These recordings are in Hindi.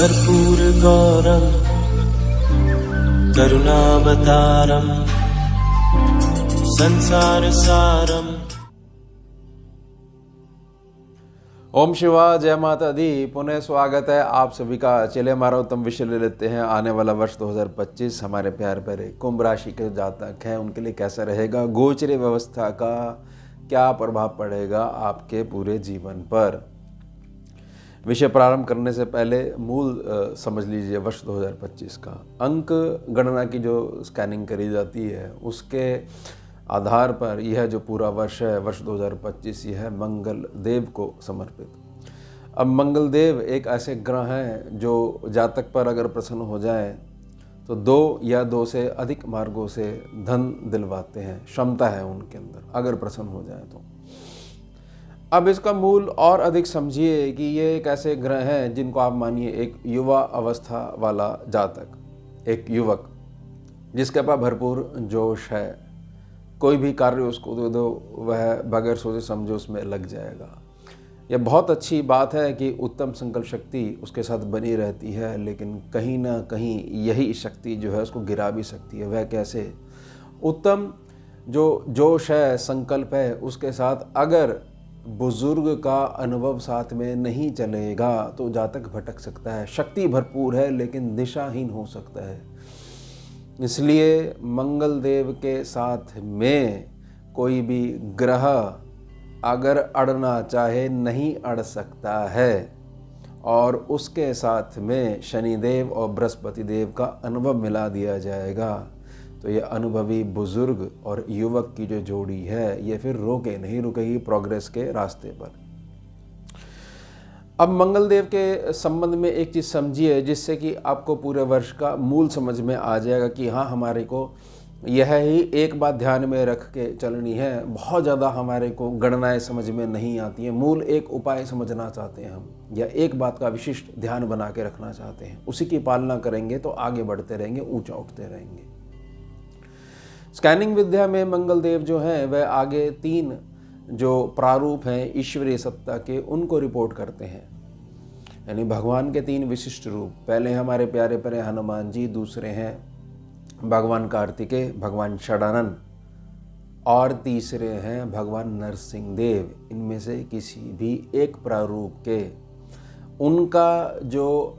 कर्पूरगौरं करुणावतारं संसारसारं। ओम शिवा, जय माता दी। पुनः स्वागत है आप सभी का। चलिए हमारा उत्तम विषय ले लेते हैं। आने वाला वर्ष 2025 हमारे प्यार प्यारे कुंभ राशि के जातक हैं उनके लिए कैसा रहेगा, गोचरी व्यवस्था का क्या प्रभाव पड़ेगा आपके पूरे जीवन पर। विषय प्रारंभ करने से पहले मूल समझ लीजिए वर्ष 2025 का अंक गणना की जो स्कैनिंग करी जाती है उसके आधार पर यह जो पूरा वर्ष है, वर्ष 2025, यह मंगल देव को समर्पित। अब मंगल देव एक ऐसे ग्रह हैं जो जातक पर अगर प्रसन्न हो जाए तो दो या दो से अधिक मार्गों से धन दिलवाते हैं, क्षमता है उनके अंदर अगर प्रसन्न हो जाए तो। अब इसका मूल और अधिक समझिए कि ये एक ऐसे ग्रह हैं जिनको आप मानिए एक युवा अवस्था वाला जातक, एक युवक जिसके पास भरपूर जोश है, कोई भी कार्य उसको दे दो वह बगैर सोचे समझे उसमें लग जाएगा। यह बहुत अच्छी बात है कि उत्तम संकल्प शक्ति उसके साथ बनी रहती है, लेकिन कहीं ना कहीं यही शक्ति जो है उसको गिरा भी सकती है। वह कैसे? उत्तम जो जोश है, संकल्प है, उसके साथ अगर बुजुर्ग का अनुभव साथ में नहीं चलेगा तो जातक भटक सकता है। शक्ति भरपूर है लेकिन दिशाहीन हो सकता है। इसलिए मंगल देव के साथ में कोई भी ग्रह अगर अड़ना चाहे नहीं अड़ सकता है, और उसके साथ में शनिदेव और बृहस्पति देव का अनुभव मिला दिया जाएगा तो ये अनुभवी बुजुर्ग और युवक की जो जोड़ी है ये फिर नहीं रुकेगी प्रोग्रेस के रास्ते पर। अब मंगल देव के संबंध में एक चीज़ समझिए जिससे कि आपको पूरे वर्ष का मूल समझ में आ जाएगा कि हाँ, हमारे को यह ही एक बात ध्यान में रख के चलनी है। बहुत ज़्यादा हमारे को गणनाएं समझ में नहीं आती हैं, मूल एक उपाय समझना चाहते हैं हम, या एक बात का विशिष्ट ध्यान बना के रखना चाहते हैं, उसी की पालना करेंगे तो आगे बढ़ते रहेंगे, ऊंचा उठते रहेंगे। स्कैनिंग विद्या में मंगल देव जो हैं वह आगे 3 जो प्रारूप हैं ईश्वरीय सत्ता के उनको रिपोर्ट करते हैं, यानी भगवान के 3 विशिष्ट रूप। पहले हमारे प्यारे प्यारे हनुमान जी, दूसरे हैं भगवान कार्तिकेय, भगवान षडानन, और तीसरे हैं भगवान नरसिंह देव। इनमें से किसी भी एक प्रारूप के उनका जो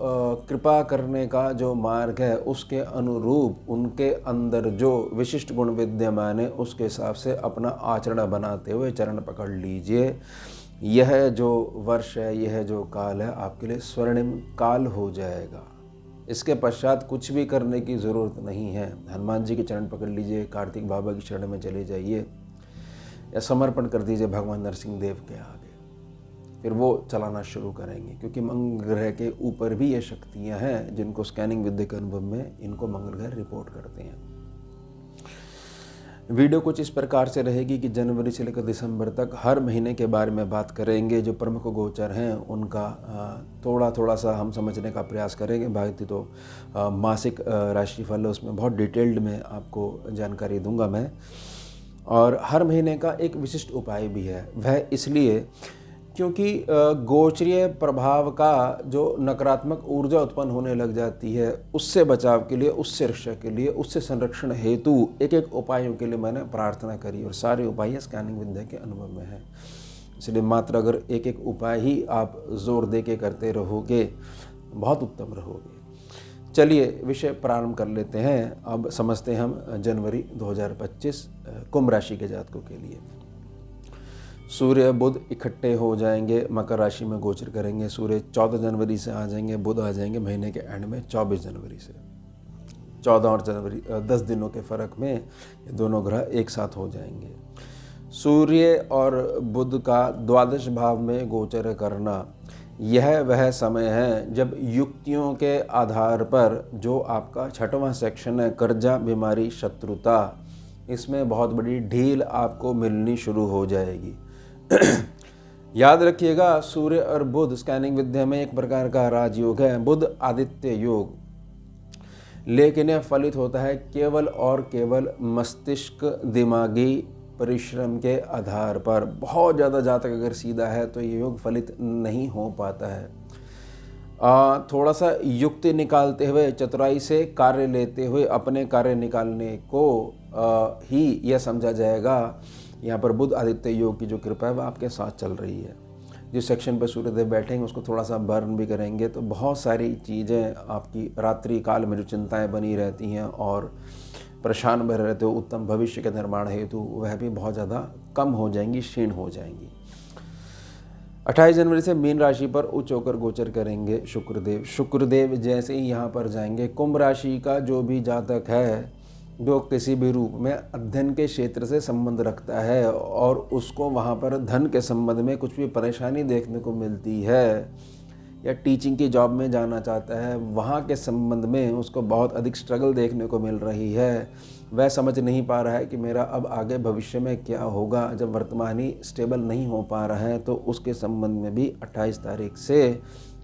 कृपा करने का जो मार्ग है उसके अनुरूप उनके अंदर जो विशिष्ट गुण विद्यमान है उसके हिसाब से अपना आचरण बनाते हुए चरण पकड़ लीजिए। यह जो वर्ष है, यह जो काल है आपके लिए स्वर्णिम काल हो जाएगा। इसके पश्चात कुछ भी करने की ज़रूरत नहीं है। हनुमान जी के चरण पकड़ लीजिए, कार्तिक बाबा की शरण में चले जाइए, या समर्पण कर दीजिए भगवान नरसिंह देव के आगे, फिर वो चलाना शुरू करेंगे। क्योंकि मंगल ग्रह के ऊपर भी ये शक्तियां हैं जिनको स्कैनिंग विद्या के अनुभव में इनको मंगल ग्रह रिपोर्ट करते हैं। वीडियो कुछ इस प्रकार से रहेगी कि जनवरी से लेकर दिसंबर तक हर महीने के बारे में बात करेंगे। जो प्रमुख गोचर हैं उनका थोड़ा सा हम समझने का प्रयास करेंगे। बाकी तो मासिक राशिफल है उसमें बहुत डिटेल्ड में आपको जानकारी दूंगा मैं। और हर महीने का एक विशिष्ट उपाय भी है। वह इसलिए क्योंकि गोचरीय प्रभाव का जो नकारात्मक ऊर्जा उत्पन्न होने लग जाती है उससे बचाव के लिए, उससे रक्षा के लिए, उससे संरक्षण हेतु एक एक उपायों के लिए मैंने प्रार्थना करी, और सारे उपाय स्कैनिंग विद्या के अनुभव में है। इसलिए मात्र अगर एक एक उपाय ही आप जोर दे के करते रहोगे बहुत उत्तम रहोगे। चलिए विषय प्रारंभ कर लेते हैं। अब समझते हैं हम जनवरी 2025 कुंभ राशि के जातकों के लिए। सूर्य बुध इकट्ठे हो जाएंगे, मकर राशि में गोचर करेंगे। सूर्य 14 जनवरी से आ जाएंगे, बुध आ जाएंगे महीने के एंड में 24 जनवरी से। 14 और जनवरी 10 दिनों के फर्क में ये दोनों ग्रह एक साथ हो जाएंगे। सूर्य और बुध का द्वादश भाव में गोचर करना यह वह समय है जब युक्तियों के आधार पर जो आपका 6वां सेक्शन है कर्जा, बीमारी, शत्रुता, इसमें बहुत बड़ी ढील आपको मिलनी शुरू हो जाएगी। याद रखिएगा सूर्य और बुध स्कैनिंग विद्या में एक प्रकार का राजयोग है, बुध आदित्य योग, लेकिन यह फलित होता है केवल और केवल मस्तिष्क दिमागी परिश्रम के आधार पर। बहुत ज़्यादा जातक अगर सीधा है तो ये योग फलित नहीं हो पाता है। थोड़ा सा युक्ति निकालते हुए, चतुराई से कार्य लेते हुए अपने कार्य निकालने को ही यह समझा जाएगा। यहाँ पर बुध आदित्य योग की जो कृपा है वह आपके साथ चल रही है। जिस सेक्शन पर सूर्यदेव बैठेंगे उसको थोड़ा सा बर्न भी करेंगे, तो बहुत सारी चीज़ें आपकी रात्रि काल में जो चिंताएं बनी रहती हैं और परेशान भरे रहते हो उत्तम भविष्य के निर्माण हेतु, वह भी बहुत ज़्यादा कम हो जाएंगी, क्षीण हो जाएंगी। 28 जनवरी से मीन राशि पर उच्च होकर गोचर करेंगे शुक्रदेव। शुक्रदेव जैसे ही यहाँ पर जाएंगे, कुंभ राशि का जो भी जातक है जो किसी भी रूप में अध्ययन के क्षेत्र से संबंध रखता है और उसको वहाँ पर धन के संबंध में कुछ भी परेशानी देखने को मिलती है, या टीचिंग की जॉब में जाना चाहता है, वहाँ के संबंध में उसको बहुत अधिक स्ट्रगल देखने को मिल रही है, वह समझ नहीं पा रहा है कि मेरा अब आगे भविष्य में क्या होगा, जब वर्तमान ही स्टेबल नहीं हो पा रहा है, तो उसके संबंध में भी 28 तारीख से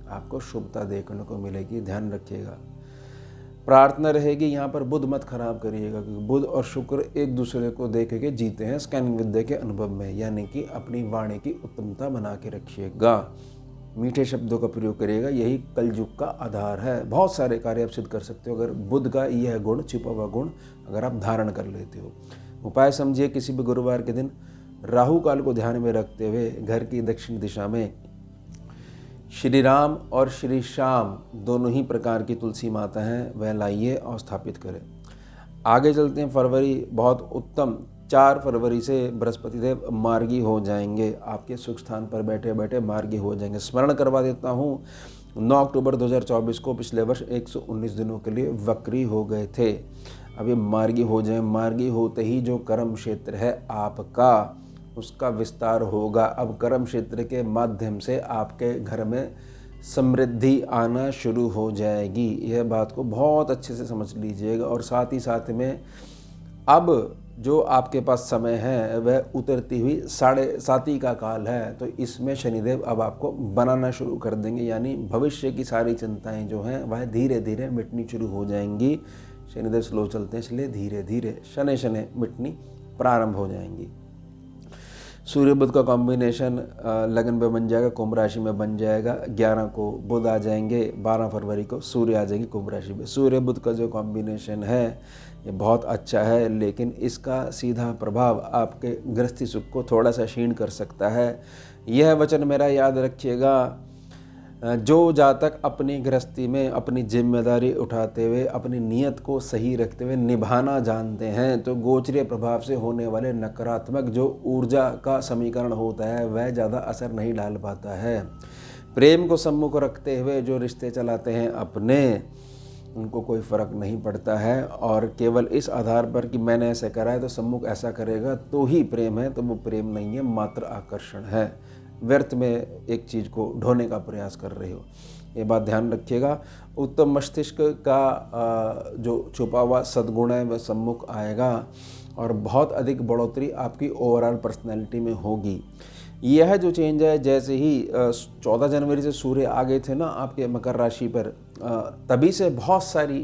आपको शुभता देखने को मिलेगी। ध्यान रखिएगा। प्रार्थना रहेगी यहाँ पर बुध मत खराब करिएगा, क्योंकि बुध और शुक्र एक दूसरे को देख के जीते हैं स्कैनिंग विद्या के अनुभव में, यानी कि अपनी वाणी की उत्तमता बना के रखिएगा, मीठे शब्दों का प्रयोग करिएगा, यही कलयुग का आधार है। बहुत सारे कार्य आप सिद्ध कर सकते हो अगर बुध का यह गुण, छिपा हुआ गुण अगर आप धारण कर लेते हो। उपाय समझिए, किसी भी गुरुवार के दिन राहु काल को ध्यान में रखते हुए घर की दक्षिण दिशा में श्री राम और श्री श्याम दोनों ही प्रकार की तुलसी माता हैं, वह लाइए और स्थापित करें। आगे चलते हैं। फरवरी बहुत उत्तम। 4 फरवरी से बृहस्पति देव मार्गी हो जाएंगे, आपके सुख स्थान पर बैठे बैठे मार्गी हो जाएंगे। स्मरण करवा देता हूँ, 9 अक्टूबर 2024 को पिछले वर्ष 119 दिनों के लिए वक्री हो गए थे, अब ये मार्गी हो जाए। मार्गी होते ही जो कर्म क्षेत्र है आपका, उसका विस्तार होगा। अब कर्म क्षेत्र के माध्यम से आपके घर में समृद्धि आना शुरू हो जाएगी। यह बात को बहुत अच्छे से समझ लीजिएगा। और साथ ही साथ में अब जो आपके पास समय है वह उतरती हुई 7.5 का काल है, तो इसमें शनिदेव अब आपको बनाना शुरू कर देंगे, यानी भविष्य की सारी चिंताएं जो हैं वह धीरे धीरे मिटनी शुरू हो जाएंगी। शनिदेव स्लो चलते हैं, इसलिए धीरे धीरे शनि मिटनी प्रारंभ हो जाएंगी। सूर्य बुध का कॉम्बिनेशन लगन में बन जाएगा, कुंभ राशि में बन जाएगा। 11 को बुध आ जाएंगे, 12 फरवरी को सूर्य आ जाएंगे कुंभ राशि में। सूर्य बुध का जो कॉम्बिनेशन है ये बहुत अच्छा है, लेकिन इसका सीधा प्रभाव आपके गृहस्थी सुख को थोड़ा सा क्षीण कर सकता है। यह वचन मेरा याद रखिएगा, जो जातक अपनी गृहस्थी में अपनी जिम्मेदारी उठाते हुए अपनी नीयत को सही रखते हुए निभाना जानते हैं, तो गोचरीय प्रभाव से होने वाले नकारात्मक जो ऊर्जा का समीकरण होता है वह ज़्यादा असर नहीं डाल पाता है। प्रेम को सम्मुख रखते हुए जो रिश्ते चलाते हैं अपने, उनको कोई फ़र्क नहीं पड़ता है, और केवल इस आधार पर कि मैंने ऐसा करा है तो सम्मुख ऐसा करेगा तो ही प्रेम है, तो वो प्रेम नहीं है, मात्र आकर्षण है। व्यर्थ में एक चीज़ को ढोने का प्रयास कर रहे हो, ये बात ध्यान रखिएगा। उत्तम मस्तिष्क का जो छुपा हुआ सद्गुण है वह सम्मुख आएगा और बहुत अधिक बढ़ोतरी आपकी ओवरऑल पर्सनैलिटी में होगी। यह जो चेंज है, जैसे ही 14 जनवरी से सूर्य आ गए थे ना आपके मकर राशि पर, तभी से बहुत सारी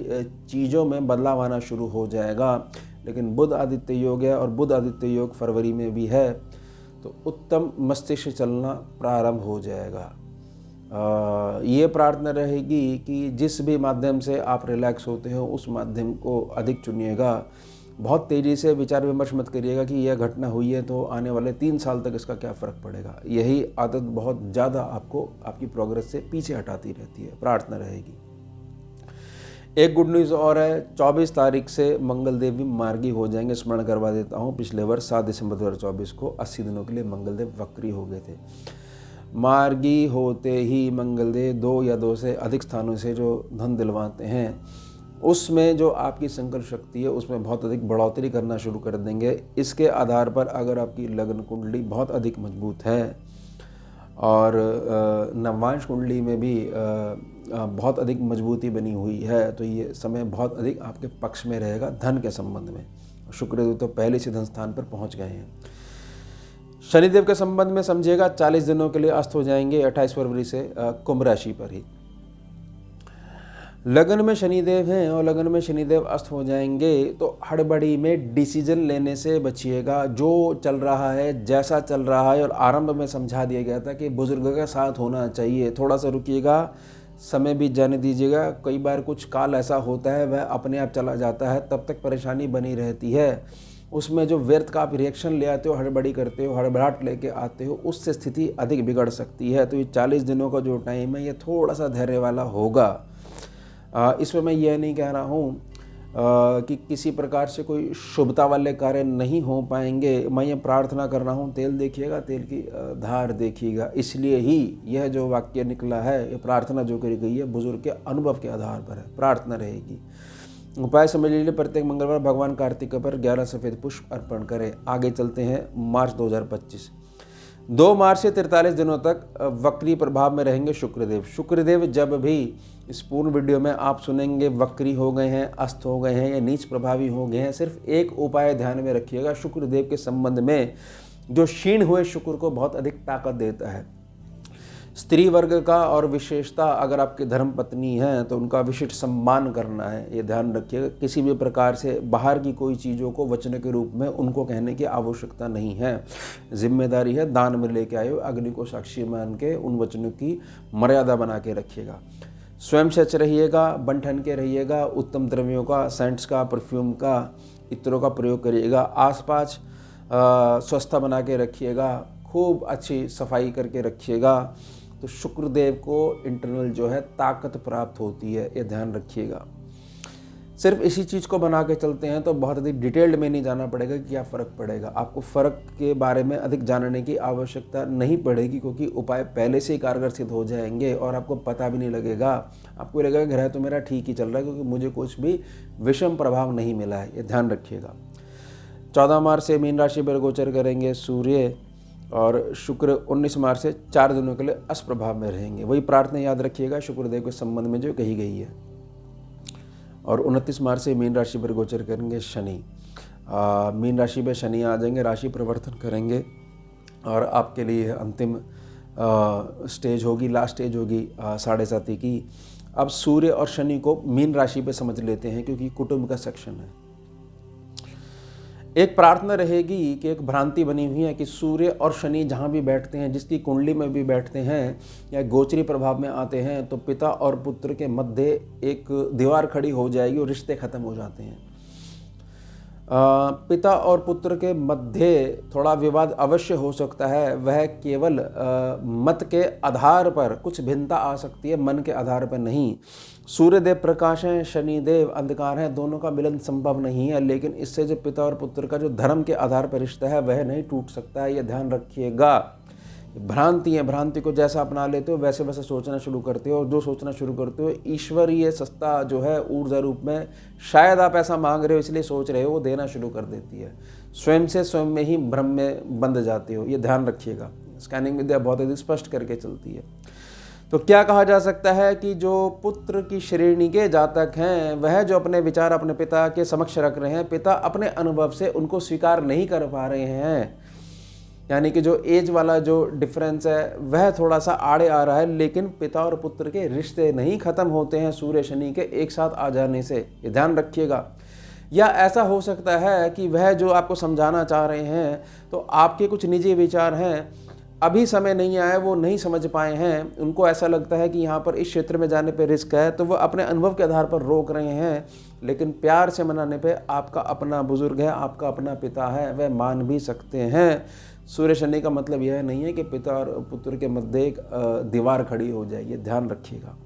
चीज़ों में बदलाव आना शुरू हो जाएगा। लेकिन बुध आदित्य योग है और बुध आदित्य योग फरवरी में भी है, तो उत्तम मस्तिष्क चलना प्रारंभ हो जाएगा। ये प्रार्थना रहेगी कि जिस भी माध्यम से आप रिलैक्स होते हो उस माध्यम को अधिक चुनिएगा। बहुत तेज़ी से विचार विमर्श मत करिएगा कि यह घटना हुई है तो आने वाले 3 साल तक इसका क्या फ़र्क पड़ेगा। यही आदत बहुत ज़्यादा आपको आपकी प्रोग्रेस से पीछे हटाती रहती है। प्रार्थना रहेगी। एक गुड न्यूज़ और है, 24 तारीख से मंगल देव भी मार्गी हो जाएंगे। स्मरण करवा देता हूँ, पिछले वर्ष 7 दिसंबर 2024 को 80 दिनों के लिए मंगल देव वक्री हो गए थे। मार्गी होते ही मंगल देव 2 या 2 से अधिक स्थानों से जो धन दिलवाते हैं, उसमें जो आपकी संकल्प शक्ति है उसमें बहुत अधिक बढ़ोतरी करना शुरू कर देंगे। इसके आधार पर अगर आपकी लग्न कुंडली बहुत अधिक मजबूत है और नवांश कुंडली में भी बहुत अधिक मजबूती बनी हुई है, तो ये समय बहुत अधिक आपके पक्ष में रहेगा धन के संबंध में। शुक्रदेव तो पहले से धन स्थान पर पहुंच गए हैं। शनिदेव के संबंध में समझिएगा, 40 दिनों के लिए अस्त हो जाएंगे 28 फरवरी से कुंभ राशि पर ही। लगन में शनिदेव हैं और लगन में शनिदेव अस्त हो जाएंगे, तो हड़बड़ी में डिसीजन लेने से बचिएगा। जो चल रहा है, जैसा चल रहा है, और आरंभ में समझा दिया गया था कि बुजुर्ग का साथ होना चाहिए, थोड़ा सा रुकिएगा, समय बीत जाने दीजिएगा। कई बार कुछ काल ऐसा होता है वह अपने आप चला जाता है, तब तक परेशानी बनी रहती है। उसमें जो व्यर्थ का आप रिएक्शन ले आते हो, हड़बड़ी करते हो, हड़बड़ाहट लेके आते हो, उससे स्थिति अधिक बिगड़ सकती है। तो ये 40 दिनों का जो टाइम है ये थोड़ा सा धैर्य वाला होगा। इसमें मैं ये नहीं कह रहा हूँ कि किसी प्रकार से कोई शुभता वाले कार्य नहीं हो पाएंगे। मैं ये प्रार्थना कर रहा हूँ, तेल देखिएगा, तेल की धार देखिएगा। इसलिए ही यह जो वाक्य निकला है, ये प्रार्थना जो करी गई है बुजुर्ग के अनुभव के आधार पर है, प्रार्थना रहेगी। उपाय समझ लीजिए, प्रत्येक मंगलवार भगवान कार्तिक पर 11 सफ़ेद पुष्प अर्पण करें। आगे चलते हैं मार्च 2025। 2 मार्च से 43 दिनों तक वक्री प्रभाव में रहेंगे शुक्रदेव। शुक्रदेव जब भी इस पूर्ण वीडियो में आप सुनेंगे वक्री हो गए हैं, अस्त हो गए हैं या नीच प्रभावी हो गए हैं, सिर्फ एक उपाय ध्यान में रखिएगा शुक्रदेव के संबंध में, जो क्षीण हुए शुक्र को बहुत अधिक ताकत देता है। स्त्री वर्ग का और विशेषता अगर आपकी धर्म पत्नी हैं तो उनका विशिष्ट सम्मान करना है, ये ध्यान रखिएगा। किसी भी प्रकार से बाहर की कोई चीज़ों को वचन के रूप में उनको कहने की आवश्यकता नहीं है। जिम्मेदारी है दान में लेके आए हो, अग्नि को साक्षी मान के उन वचनों की मर्यादा बना के रखिएगा। स्वयं सच रहिएगा, बन ठन के रहिएगा, उत्तम द्रव्यों का, सेंट्स का, परफ्यूम का, इत्रों का प्रयोग करिएगा। आसपास स्वच्छता बना के रखिएगा, खूब अच्छी सफाई करके रखिएगा। तो शुक्रदेव को इंटरनल जो है ताकत प्राप्त होती है, ये ध्यान रखिएगा। सिर्फ इसी चीज़ को बना के चलते हैं तो बहुत अधिक डिटेल्ड में नहीं जाना पड़ेगा कि क्या फ़र्क पड़ेगा। आपको फ़र्क के बारे में अधिक जानने की आवश्यकता नहीं पड़ेगी, क्योंकि उपाय पहले से ही कारगर सिद्ध हो जाएंगे और आपको पता भी नहीं लगेगा। आपको लगेगा ग्रह तो मेरा ठीक ही चल रहा है, क्योंकि मुझे कुछ भी विषम प्रभाव नहीं मिला है, ये ध्यान रखिएगा। 14 मार्च से मीन राशि पर गोचर करेंगे सूर्य और शुक्र 19 मार्च से 4 दिनों के लिए अष्प्रभाव में रहेंगे। वही प्रार्थना याद रखिएगा शुक्रदेव के संबंध में जो कही गई है। और 29 मार्च से मीन राशि पर गोचर करेंगे शनि। मीन राशि पर शनि आ जाएंगे, राशि परिवर्तन करेंगे और आपके लिए अंतिम स्टेज होगी, लास्ट स्टेज होगी 7.5 की। अब सूर्य और शनि को मीन राशि पे समझ लेते हैं, क्योंकि कुटुंब का सेक्शन है। एक प्रार्थना रहेगी कि एक भ्रांति बनी हुई है कि सूर्य और शनि जहाँ भी बैठते हैं, जिसकी कुंडली में भी बैठते हैं या गोचरी प्रभाव में आते हैं, तो पिता और पुत्र के मध्य एक दीवार खड़ी हो जाएगी और रिश्ते खत्म हो जाते हैं। पिता और पुत्र के मध्य थोड़ा विवाद अवश्य हो सकता है, वह केवल मत के आधार पर कुछ भिन्नता आ सकती है, मन के आधार पर नहीं। सूर्यदेव प्रकाश हैं, शनिदेव अंधकार हैं, दोनों का मिलन संभव नहीं है, लेकिन इससे जो पिता और पुत्र का जो धर्म के आधार पर रिश्ता है वह नहीं टूट सकता है, यह ध्यान रखिएगा। भ्रांति है, भ्रांति को जैसा अपना लेते हो वैसे वैसे सोचना शुरू करते हो, और जो सोचना शुरू करते हो ईश्वरीय सत्ता जो है ऊर्जा रूप में, शायद आप ऐसा मांग रहे हो इसलिए सोच रहे हो, वो देना शुरू कर देती है। स्वयं से स्वयं में ही भ्रम में बंध जाते हो, ये ध्यान रखिएगा। स्कैनिंग विद्या बहुत अधिक स्पष्ट करके चलती है। तो क्या कहा जा सकता है कि जो पुत्र की श्रेणी के जातक हैं, वह जो अपने विचार अपने पिता के समक्ष रख रहे हैं, पिता अपने अनुभव से उनको स्वीकार नहीं कर पा रहे हैं, यानी कि जो एज वाला जो डिफरेंस है वह थोड़ा सा आड़े आ रहा है, लेकिन पिता और पुत्र के रिश्ते नहीं खत्म होते हैं सूर्य शनि के एक साथ आ जाने से, ये ध्यान रखिएगा। या ऐसा हो सकता है कि वह जो आपको समझाना चाह रहे हैं तो आपके कुछ निजी विचार हैं, अभी समय नहीं आया, वो नहीं समझ पाए हैं, उनको ऐसा लगता है कि यहाँ पर इस क्षेत्र में जाने पे रिस्क है, तो वो अपने अनुभव के आधार पर रोक रहे हैं। लेकिन प्यार से मनाने पे आपका अपना बुजुर्ग है, आपका अपना पिता है, वह मान भी सकते हैं। सूर्य शनि का मतलब यह नहीं है कि पिता और पुत्र के मध्य एक दीवार खड़ी हो जाए, ये ध्यान रखिएगा।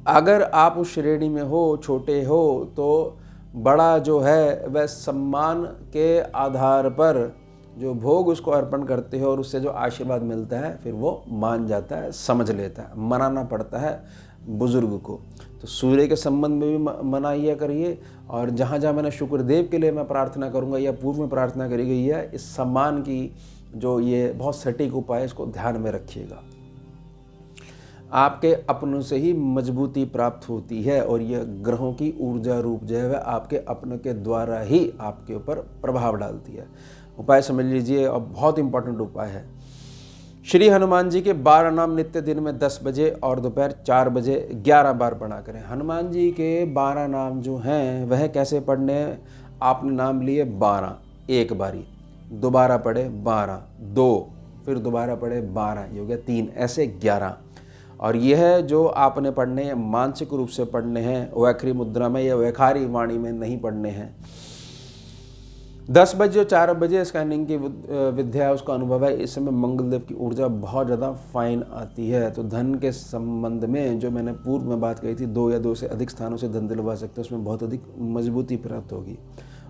अगर आप उस श्रेणी में हो, छोटे हो, तो बड़ा जो है वह सम्मान के आधार पर जो भोग उसको अर्पण करते हो और उससे जो आशीर्वाद मिलता है फिर वो मान जाता है, समझ लेता है। मनाना पड़ता है बुजुर्ग को। तो सूर्य के संबंध में भी मनाइए करिए, और जहाँ जहाँ मैंने शुक्रदेव के लिए मैं प्रार्थना करूँगा या पूर्व में प्रार्थना करी गई है, इस सम्मान की जो ये बहुत सटीक उपाय, इसको ध्यान में रखिएगा। आपके अपनों से ही मजबूती प्राप्त होती है, और यह ग्रहों की ऊर्जा रूप जो है आपके अपनों के द्वारा ही आपके ऊपर प्रभाव डालती है। उपाय समझ लीजिए, और बहुत इंपॉर्टेंट उपाय है। श्री हनुमान जी के 12 नाम नित्य दिन में 10 बजे और दोपहर 4 बजे 11 बार पढ़ा करें। हनुमान जी के 12 नाम जो हैं वह कैसे पढ़ने हैं? आपने नाम लिए 12, एक बारी, दोबारा पढ़े 12, 2, फिर दोबारा पढ़े 12, ये हो गया 3, ऐसे 11। और यह जो आपने पढ़ने हैं मानसिक रूप से पढ़ने हैं, वैखरी मुद्रा में या वैखारी वाणी में नहीं पढ़ने हैं। 10 बजे और 4 बजे स्कैनिंग की विद्या है, उसका अनुभव है। इस समय मंगलदेव की ऊर्जा बहुत ज़्यादा फाइन आती है। तो धन के संबंध में जो मैंने पूर्व में बात कही थी, 2 या 2 से अधिक स्थानों से धन दिलवा सकते हैं, उसमें बहुत अधिक मजबूती प्राप्त होगी।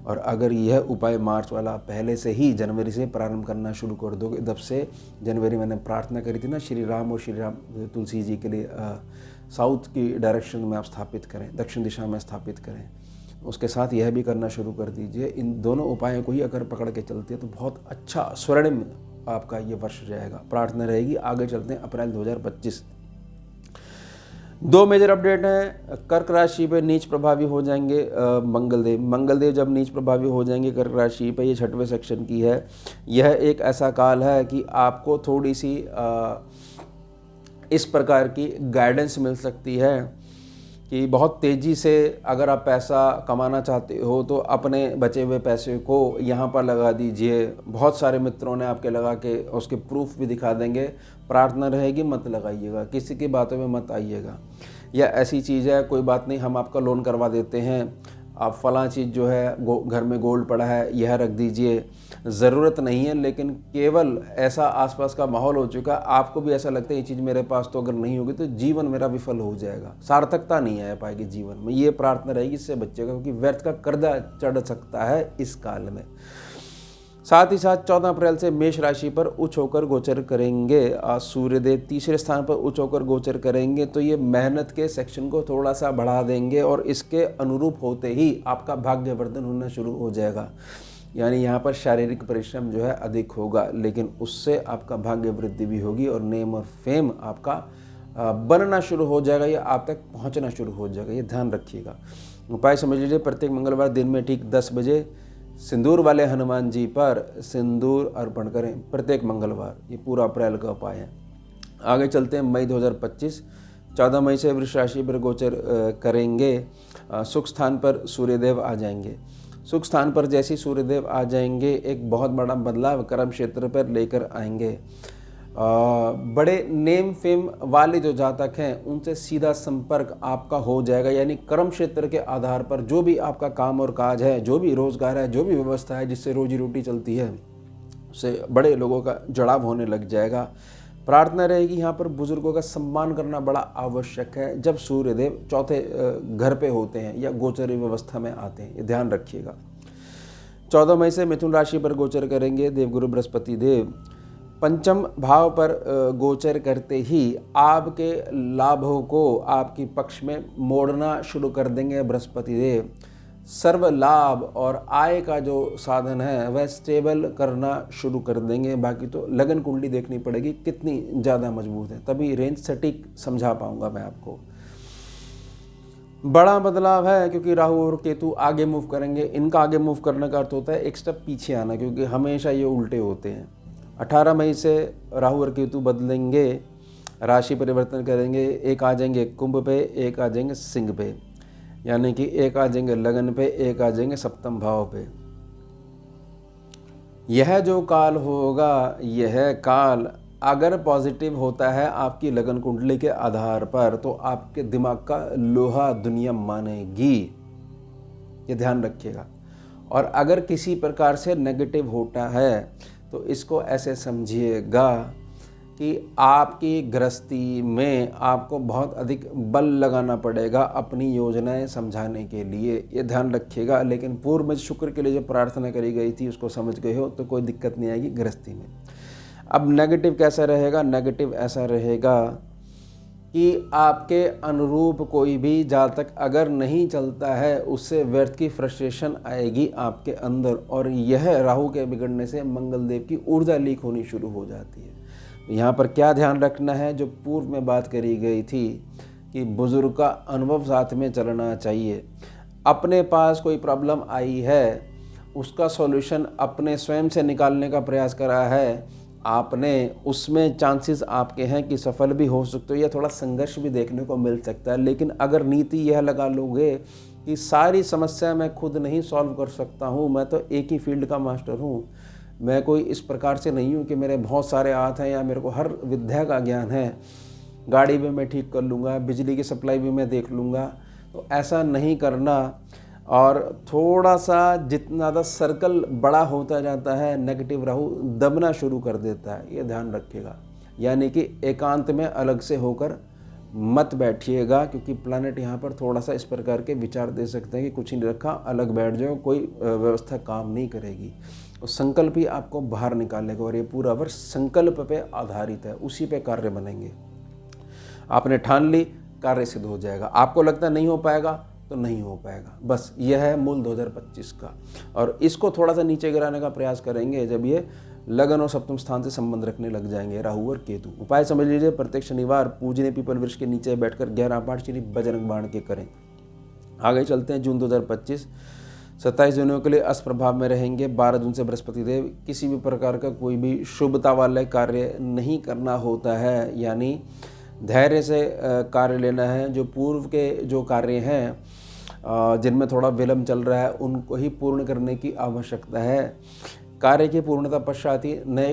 और अगर यह उपाय मार्च वाला पहले से ही जनवरी से प्रारंभ करना शुरू कर दोगे, तब से जनवरी मैंने प्रार्थना करी थी ना श्री राम और श्री राम तुलसी जी के लिए, साउथ की डायरेक्शन में आप स्थापित करें, दक्षिण दिशा में स्थापित करें। उसके साथ यह भी करना शुरू कर दीजिए। इन दोनों उपायों को ही अगर पकड़ के चलते हैं तो बहुत अच्छा स्वर्णिम आपका ये वर्ष जाएगा। प्रार्थना रहेगी। आगे चलते हैं अप्रैल 2025। 2 मेजर अपडेट हैं। कर्क राशि पे नीच प्रभावी हो जाएंगे मंगलदेव जब नीच प्रभावी हो जाएंगे कर्क राशि पे, ये 6वें सेक्शन की है। यह एक ऐसा काल है कि आपको थोड़ी सी इस प्रकार की गाइडेंस मिल सकती है कि बहुत तेज़ी से अगर आप पैसा कमाना चाहते हो तो अपने बचे हुए पैसे को यहाँ पर लगा दीजिए। बहुत सारे मित्रों ने आपके लगा के उसके प्रूफ भी दिखा देंगे। प्रार्थना रहेगी मत लगाइएगा, किसी की बातों में मत आइएगा। या ऐसी चीज़ है, कोई बात नहीं, हम आपका लोन करवा देते हैं, आप फलां चीज़ जो है घर में गोल्ड पड़ा है यह रख दीजिए, ज़रूरत नहीं है। लेकिन केवल ऐसा आसपास का माहौल हो चुका, आपको भी ऐसा लगता है ये चीज़ मेरे पास तो अगर नहीं होगी तो जीवन मेरा विफल हो जाएगा, सार्थकता नहीं आ पाएगी जीवन में। ये प्रार्थना रहेगी, इससे बचेगा, क्योंकि व्यर्थ का कर्जा चढ़ सकता है इस काल में। साथ ही साथ 14 अप्रैल से मेष राशि पर उच्च होकर गोचर करेंगे। सूर्यदेव 3रे स्थान पर उच्च होकर गोचर करेंगे, तो ये मेहनत के सेक्शन को थोड़ा सा बढ़ा देंगे और इसके अनुरूप होते ही आपका भाग्यवर्धन होना शुरू हो जाएगा। यानी यहाँ पर शारीरिक परिश्रम जो है अधिक होगा, लेकिन उससे आपका भाग्य वृद्धि भी होगी और नेम और फेम आपका बनना शुरू हो जाएगा या आप तक पहुँचना शुरू हो जाएगा। ये ध्यान रखिएगा। उपाय समझ लीजिए, प्रत्येक मंगलवार दिन में ठीक 10 बजे सिंदूर वाले हनुमान जी पर सिंदूर अर्पण करें प्रत्येक मंगलवार। ये पूरा अप्रैल का उपाय है। आगे चलते हैं मई 2025। 14 मई से वृष राशि पर गोचर करेंगे। सुख स्थान पर सूर्यदेव आ जाएंगे। सुख स्थान पर जैसे सूर्यदेव आ जाएंगे, एक बहुत बड़ा बदलाव कर्म क्षेत्र पर लेकर आएंगे। बड़े नेम फेम वाले जो जातक हैं उनसे सीधा संपर्क आपका हो जाएगा। यानी कर्म क्षेत्र के आधार पर जो भी आपका काम और काज है, जो भी रोजगार है, जो भी व्यवस्था है जिससे रोजी रोटी चलती है, उससे बड़े लोगों का जुड़ाव होने लग जाएगा। प्रार्थना रहेगी यहाँ पर बुजुर्गों का सम्मान करना बड़ा आवश्यक है जब सूर्यदेव चौथे घर पे होते हैं या गोचरी व्यवस्था में आते हैं। ये ध्यान रखिएगा। 14 मई से मिथुन राशि पर गोचर करेंगे देवगुरु बृहस्पति देव। पंचम भाव पर गोचर करते ही आपके लाभों को आपके पक्ष में मोड़ना शुरू कर देंगे बृहस्पति देव। सर्व लाभ और आय का जो साधन है वह स्टेबल करना शुरू कर देंगे। बाकी तो लगन कुंडली देखनी पड़ेगी कितनी ज़्यादा मजबूत है, तभी रेंज सटीक समझा पाऊंगा मैं आपको। बड़ा बदलाव है क्योंकि राहु और केतु आगे मूव करेंगे। इनका आगे मूव करने का अर्थ होता है एक स्टेप पीछे आना, क्योंकि हमेशा ये उल्टे होते हैं। 18 मई से राहु और केतु बदलेंगे, राशि परिवर्तन करेंगे। एक आ जाएंगे कुंभ पे, एक आ जाएंगे सिंह पे, यानी कि एक आ जाएंगे लगन पे, एक आ जाएंगे सप्तम भाव पे। यह जो काल होगा, यह काल अगर पॉजिटिव होता है आपकी लगन कुंडली के आधार पर, तो आपके दिमाग का लोहा दुनिया मानेगी। ये ध्यान रखिएगा। और अगर किसी प्रकार से नेगेटिव होता है तो इसको ऐसे समझिएगा कि आपकी गृहस्थी में आपको बहुत अधिक बल लगाना पड़ेगा अपनी योजनाएं समझाने के लिए। ये ध्यान रखिएगा। लेकिन पूर्व में शुक्र के लिए जो प्रार्थना करी गई थी उसको समझ गए हो तो कोई दिक्कत नहीं आएगी गृहस्थी में। अब नेगेटिव कैसा रहेगा? नेगेटिव ऐसा रहेगा कि आपके अनुरूप कोई भी जातक अगर नहीं चलता है, उससे व्यर्थ की फ्रस्ट्रेशन आएगी आपके अंदर, और यह राहु के बिगड़ने से मंगलदेव की ऊर्जा लीक होनी शुरू हो जाती है। यहाँ पर क्या ध्यान रखना है, जो पूर्व में बात करी गई थी कि बुजुर्ग का अनुभव साथ में चलना चाहिए। अपने पास कोई प्रॉब्लम आई है, उसका सॉल्यूशन अपने स्वयं से निकालने का प्रयास करा है आपने, उसमें चांसेस आपके हैं कि सफल भी हो सकते हो या थोड़ा संघर्ष भी देखने को मिल सकता है। लेकिन अगर नीति यह लगा लोगे कि सारी समस्या मैं खुद नहीं सॉल्व कर सकता हूँ, मैं तो एक ही फील्ड का मास्टर हूँ, मैं कोई इस प्रकार से नहीं हूँ कि मेरे बहुत सारे हाथ हैं या मेरे को हर विद्या का ज्ञान है, गाड़ी भी मैं ठीक कर लूँगा, बिजली की सप्लाई भी मैं देख लूँगा। तो ऐसा नहीं करना। और थोड़ा सा जितना ज़्यादा सर्कल बड़ा होता जाता है, नेगेटिव राहु दबना शुरू कर देता है, ये ध्यान रखिएगा। यानी कि एकांत में अलग से होकर मत बैठिएगा, क्योंकि प्लैनेट यहाँ पर थोड़ा सा इस प्रकार के विचार दे सकते हैं कि कुछ नहीं रखा, अलग बैठ जाओ, कोई व्यवस्था काम नहीं करेगी। तो संकल्प ही आपको बाहर निकालेगा और ये पूरा वर्ष संकल्प पे आधारित है, उसी पे कार्य बनेंगे। आपने ठान ली, कार्य सिद्ध हो जाएगा। आपको लगता नहीं हो पाएगा तो नहीं हो पाएगा। बस यह है मूल 2025 का। और इसको थोड़ा सा नीचे गिराने का प्रयास करेंगे जब ये लगन और सप्तम स्थान से संबंध रखने लग जाएंगे राहु और केतु। उपाय समझ लीजिए, प्रत्येक शनिवार पूजनीय पीपल वृक्ष के नीचे बैठकर 11 पाठ श्री बजरंग बाण के करें। आगे चलते हैं जून 2025। 27 दिनों के लिए अस्त प्रभाव में रहेंगे। 12 जून से बृहस्पति देव। किसी भी प्रकार का कोई भी शुभता वाले कार्य नहीं करना होता है, यानी धैर्य से कार्य लेना है। जो पूर्व के जो कार्य हैं जिनमें थोड़ा विलंब चल रहा है, उनको ही पूर्ण करने की आवश्यकता है। कार्य की पूर्णता पश्चात ही नए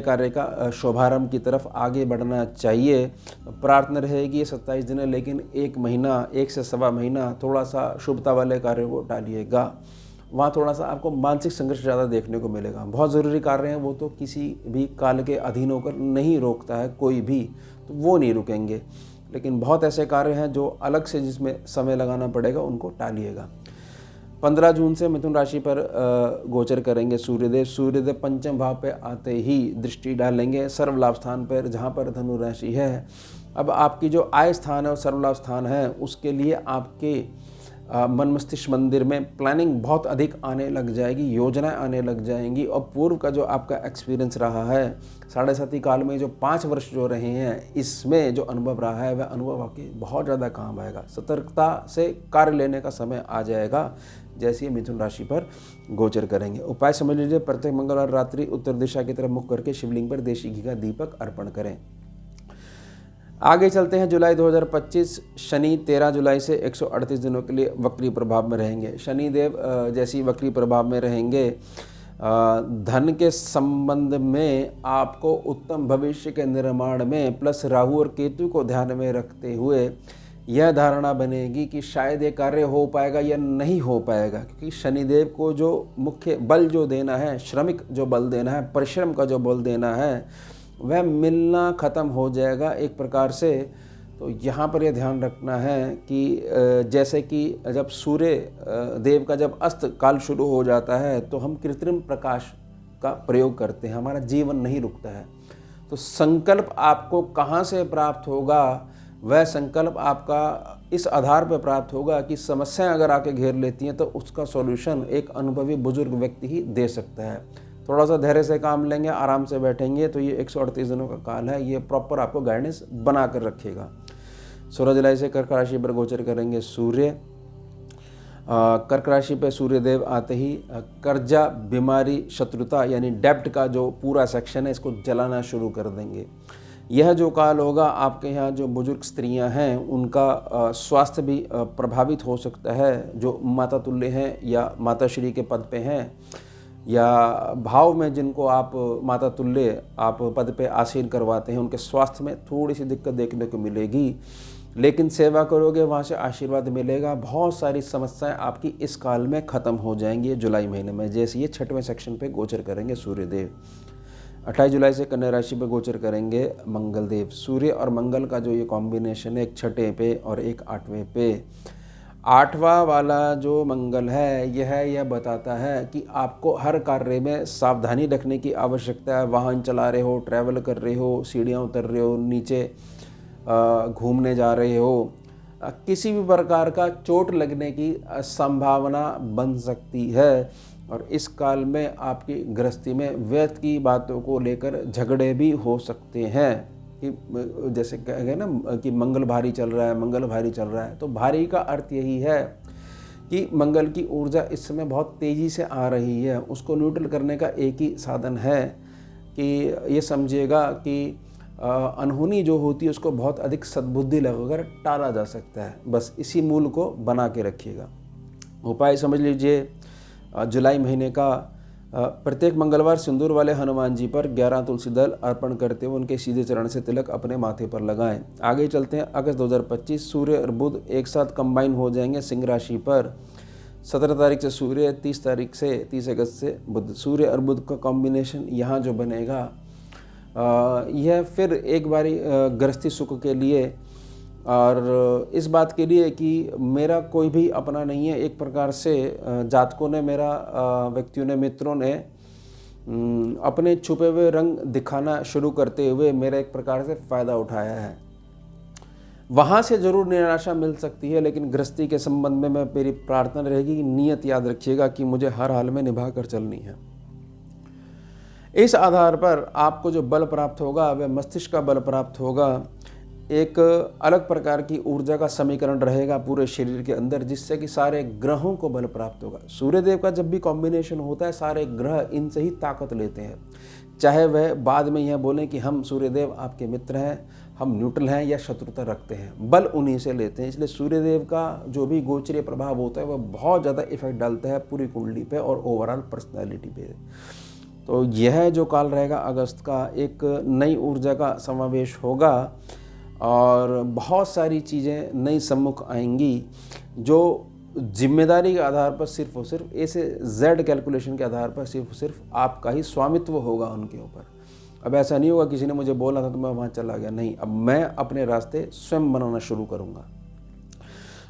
कार्य का शुभारंभ की तरफ आगे बढ़ना चाहिए। प्रार्थना रहेगी ये 27 दिन है, लेकिन 1 महीना, 1 से सवा महीना थोड़ा सा शुभता वाले कार्य को टालिएगा। वहाँ थोड़ा सा आपको मानसिक संघर्ष ज़्यादा देखने को मिलेगा। बहुत ज़रूरी कार्य हैं, वो तो किसी भी काल के अधीन होकर नहीं रोकता है कोई भी, तो वो नहीं रुकेंगे। लेकिन बहुत ऐसे कार्य हैं जो अलग से जिसमें समय लगाना पड़ेगा, उनको टालिएगा। 15 जून से मिथुन राशि पर गोचर करेंगे सूर्यदेव। सूर्यदेव पंचम भाव पे आते ही दृष्टि डालेंगे सर्व लाभ स्थान पर, जहाँ पर धनु राशि है। अब आपकी जो आय स्थान है और सर्व लाभ स्थान है, उसके लिए आपके मन मस्तिष्क मंदिर में प्लानिंग बहुत अधिक आने लग जाएगी, योजनाएं आने लग जाएंगी। और पूर्व का जो आपका एक्सपीरियंस रहा है, 7.5 काल में जो 5 वर्ष जो रहे हैं, इसमें जो अनुभव रहा है, वह अनुभव आपके बहुत ज़्यादा काम आएगा। सतर्कता से कार्य लेने का समय आ जाएगा जैसे ही मिथुन राशि पर गोचर करेंगे। उपाय समझ लीजिए, प्रत्येक मंगलवार रात्रि उत्तर दिशा की तरफ मुख करके शिवलिंग पर देशी घी का दीपक अर्पण करें। आगे चलते हैं जुलाई 2025। शनि 13 जुलाई से 138 दिनों के लिए वक्री प्रभाव में रहेंगे। शनिदेव जैसी वक्री प्रभाव में रहेंगे, धन के संबंध में आपको उत्तम भविष्य के निर्माण में प्लस राहु और केतु को ध्यान में रखते हुए यह धारणा बनेगी कि शायद ये कार्य हो पाएगा या नहीं हो पाएगा। क्योंकि शनिदेव को जो मुख्य बल जो देना है, श्रमिक जो बल देना है, परिश्रम का जो बल देना है, वह मिलना ख़त्म हो जाएगा एक प्रकार से। तो यहाँ पर यह ध्यान रखना है कि जैसे कि जब सूर्य देव का जब अस्त काल शुरू हो जाता है, तो हम कृत्रिम प्रकाश का प्रयोग करते हैं, हमारा जीवन नहीं रुकता है। तो संकल्प आपको कहाँ से प्राप्त होगा, वह संकल्प आपका इस आधार पर प्राप्त होगा कि समस्याएं अगर आके घेर लेती हैं, तो उसका सॉल्यूशन एक अनुभवी बुजुर्ग व्यक्ति ही दे सकता है। थोड़ा सा धैर्य से काम लेंगे, आराम से बैठेंगे, तो ये 138 दिनों का काल है, ये प्रॉपर आपको गाइडेंस बना कर रखेगा। 16 जुलाई से कर्क राशि पर गोचर करेंगे सूर्य। कर्क राशि पर सूर्यदेव आते ही कर्जा, बीमारी, शत्रुता यानी डेब्ट का जो पूरा सेक्शन है, इसको जलाना शुरू कर देंगे। यह जो काल होगा, आपके यहाँ जो बुजुर्ग स्त्रियां हैं, उनका स्वास्थ्य भी प्रभावित हो सकता है। जो माता तुल्य हैं या माताश्री के पद पे हैं, या भाव में जिनको आप माता तुल्य आप पद पे आसीन करवाते हैं, उनके स्वास्थ्य में थोड़ी सी दिक्कत देखने को मिलेगी। लेकिन सेवा करोगे, वहाँ से आशीर्वाद मिलेगा। बहुत सारी समस्याएं आपकी इस काल में ख़त्म हो जाएंगी जुलाई महीने में, जैसे ये 6वें सेक्शन पे गोचर करेंगे सूर्यदेव। 28 जुलाई से कन्या राशि पे गोचर करेंगे मंगल देव। सूर्य और मंगल का जो ये कॉम्बिनेशन है, एक 6वें पे और एक 8वें पे। 8वां वाला जो मंगल है, यह बताता है कि आपको हर कार्य में सावधानी रखने की आवश्यकता है। वाहन चला रहे हो, ट्रैवल कर रहे हो, सीढ़ियाँ उतर रहे हो, नीचे घूमने जा रहे हो, किसी भी प्रकार का चोट लगने की संभावना बन सकती है। और इस काल में आपकी गृहस्थी में व्यर्थ की बातों को लेकर झगड़े भी हो सकते हैं। कि जैसे कहेंगे ना कि मंगल भारी चल रहा है, मंगल भारी चल रहा है, तो भारी का अर्थ यही है कि मंगल की ऊर्जा इस समय बहुत तेज़ी से आ रही है। उसको न्यूट्रल करने का एक ही साधन है कि ये समझिएगा कि अनहोनी जो होती है, उसको बहुत अधिक सद्बुद्धि लगाकर टाला जा सकता है। बस इसी मूल को बना के रखिएगा। उपाय समझ लीजिए, जुलाई महीने का प्रत्येक मंगलवार सिंदूर वाले हनुमान जी पर 11 तुलसी दल अर्पण करते हुए उनके सीधे चरण से तिलक अपने माथे पर लगाएं। आगे चलते हैं। अगस्त 2025 सूर्य और बुध एक साथ कंबाइन हो जाएंगे सिंह राशि पर। 17 तारीख से सूर्य, 30 तारीख से 30 अगस्त से बुध। सूर्य और बुध का कॉम्बिनेशन यहाँ जो बनेगा यह फिर एक बारी गृहस्थी सुख के लिए और इस बात के लिए कि मेरा कोई भी अपना नहीं है। एक प्रकार से जातकों ने व्यक्तियों ने, मित्रों ने अपने छुपे हुए रंग दिखाना शुरू करते हुए मेरा एक प्रकार से फ़ायदा उठाया है। वहाँ से ज़रूर निराशा मिल सकती है, लेकिन गृहस्थी के संबंध में मेरी प्रार्थना रहेगी कि नियत याद रखिएगा कि मुझे हर हाल में निभा कर चलनी है। इस आधार पर आपको जो बल प्राप्त होगा वह मस्तिष्क का बल प्राप्त होगा। एक अलग प्रकार की ऊर्जा का समीकरण रहेगा पूरे शरीर के अंदर, जिससे कि सारे ग्रहों को बल प्राप्त होगा। सूर्यदेव का जब भी कॉम्बिनेशन होता है सारे ग्रह इनसे ही ताकत लेते हैं। चाहे वह बाद में यह बोलें कि हम सूर्यदेव आपके मित्र हैं, हम न्यूट्रल हैं या शत्रुता रखते हैं, बल उन्हीं से लेते हैं। इसलिए सूर्यदेव का जो भी गोचरीय प्रभाव होता है वह बहुत ज़्यादा इफेक्ट डालता है पूरी कुंडली पे और ओवरऑल पर्सनैलिटी पे। तो यह जो काल रहेगा अगस्त का, एक नई ऊर्जा का समावेश होगा और बहुत सारी चीज़ें नई सम्मुख आएंगी जो जिम्मेदारी के आधार पर सिर्फ और सिर्फ ए से जेड कैलकुलेशन के आधार पर सिर्फ और सिर्फ आपका ही स्वामित्व होगा उनके ऊपर। अब ऐसा नहीं होगा किसी ने मुझे बोला था तो मैं वहाँ चला गया, नहीं, अब मैं अपने रास्ते स्वयं बनाना शुरू करूँगा।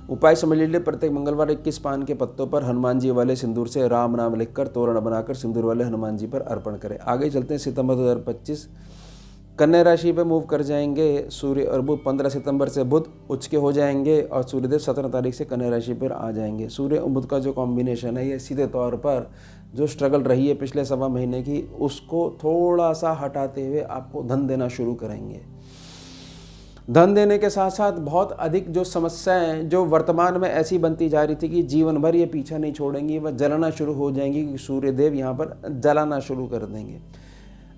उपाय समझ लीजिए। प्रत्येक मंगलवार 21 पान के पत्तों पर हनुमान जी वाले सिंदूर से राम नाम लिखकर तोरण बनाकर सिंदूर वाले हनुमान जी पर अर्पण करें। आगे चलते हैं। सितंबर 2025 कन्या राशि पे मूव कर जाएंगे सूर्य और बुध। 15 सितंबर से बुध उच्च के हो जाएंगे और सूर्यदेव 17 तारीख से कन्या राशि पर आ जाएंगे। सूर्य और बुध का जो कॉम्बिनेशन है ये सीधे तौर पर जो स्ट्रगल रही है पिछले सवा महीने की उसको थोड़ा सा हटाते हुए आपको धन देना शुरू करेंगे। धन देने के साथ साथ बहुत अधिक जो समस्याएं जो वर्तमान में ऐसी बनती जा रही थी कि जीवन भर ये पीछा नहीं छोड़ेंगी, वह जलाना शुरू हो जाएंगी क्योंकि सूर्यदेव यहाँ पर जलाना शुरू कर देंगे।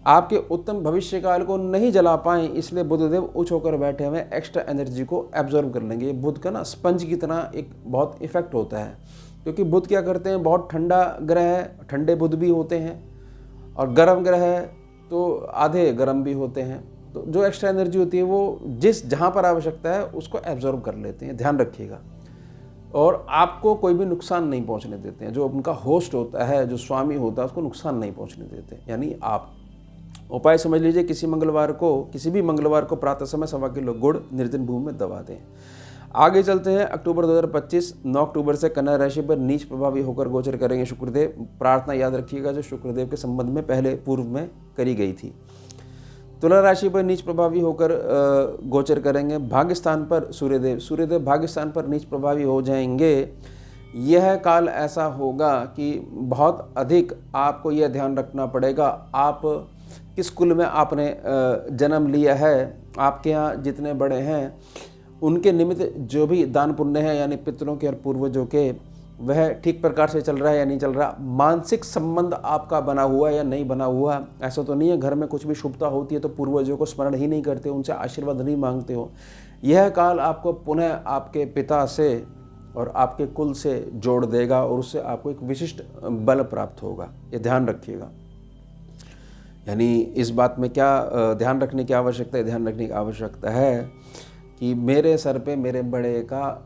आपके उत्तम भविष्य काल को नहीं जला पाएं, इसलिए बुधदेव उच्च होकर बैठे हुए एक्स्ट्रा एनर्जी को एब्जॉर्व कर लेंगे। बुध का ना स्पंज की तरह एक बहुत इफेक्ट होता है, क्योंकि बुध क्या करते हैं, बहुत ठंडा ग्रह है, ठंडे बुध भी होते हैं, और गर्म ग्रह है तो आधे गर्म भी होते हैं। तो जो एक्स्ट्रा एनर्जी होती है वो जहाँ पर आवश्यकता है उसको एब्जॉर्व कर लेते हैं, ध्यान रखिएगा। और आपको कोई भी नुकसान नहीं पहुंचने देते हैं। जो उनका होस्ट होता है, जो स्वामी होता है, उसको नुकसान नहीं पहुंचने देते, यानी आप। उपाय समझ लीजिए। किसी भी मंगलवार को प्रातः समय 1.25 किलो गुड़ निर्जन भूमि में दबा दें। आगे चलते हैं। अक्टूबर 2025 9 अक्टूबर से कन्या राशि पर नीच प्रभावी होकर गोचर करेंगे शुक्रदेव। प्रार्थना याद रखिएगा जो शुक्रदेव के संबंध में पहले पूर्व में करी गई थी। तुला राशि पर नीच प्रभावी होकर गोचर करेंगे भाग्य स्थान पर सूर्यदेव भाग्य स्थान पर नीच प्रभावी हो जाएंगे। यह काल ऐसा होगा कि बहुत अधिक आपको यह ध्यान रखना पड़ेगा आप किस कुल में आपने जन्म लिया है। आपके यहाँ जितने बड़े हैं उनके निमित्त जो भी दान पुण्य है, यानी पितरों के और पूर्वजों के, वह ठीक प्रकार से चल रहा है या नहीं चल रहा। मानसिक संबंध आपका बना हुआ या नहीं बना हुआ, ऐसा तो नहीं है घर में कुछ भी शुभता होती है तो पूर्वजों को स्मरण ही नहीं करते, उनसे आशीर्वाद नहीं मांगते हो। यह काल आपको पुनः आपके पिता से और आपके कुल से जोड़ देगा और उससे आपको एक विशिष्ट बल प्राप्त होगा, ये ध्यान रखिएगा। यानी इस बात में क्या ध्यान रखने की आवश्यकता है, ध्यान रखने की आवश्यकता है कि मेरे सर पे मेरे बड़े का